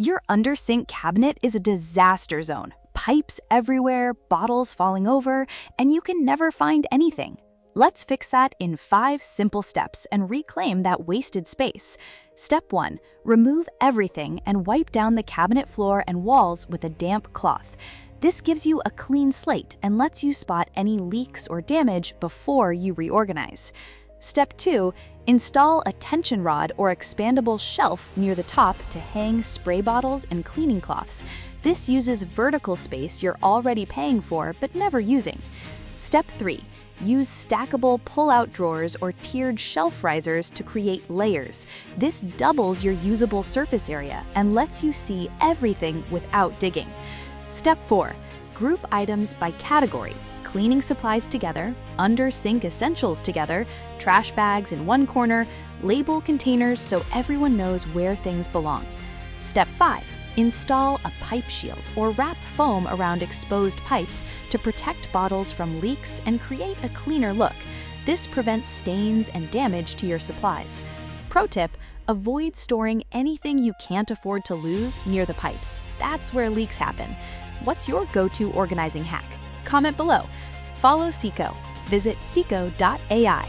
Your under-sink cabinet is a disaster zone. Pipes everywhere, bottles falling over, and you can never find anything. Let's fix that in 5 simple steps and reclaim that wasted space. Step 1. Remove everything and wipe down the cabinet floor and walls with a damp cloth. This gives you a clean slate and lets you spot any leaks or damage before you reorganize. Step 2. Install a tension rod or expandable shelf near the top to hang spray bottles and cleaning cloths. This uses vertical space you're already paying for but never using. Step 3. Use stackable pull-out drawers or tiered shelf risers to create layers. This doubles your usable surface area and lets you see everything without digging. Step 4. Group items by category. Cleaning supplies together, under-sink essentials together, trash bags in one corner, label containers so everyone knows where things belong. Step 5. Install a pipe shield or wrap foam around exposed pipes to protect bottles from leaks and create a cleaner look. This prevents stains and damage to your supplies. Pro tip: avoid storing anything you can't afford to lose near the pipes. That's where leaks happen. What's your go-to organizing hack? Comment below. Follow Sikho. Visit Sikho.ai.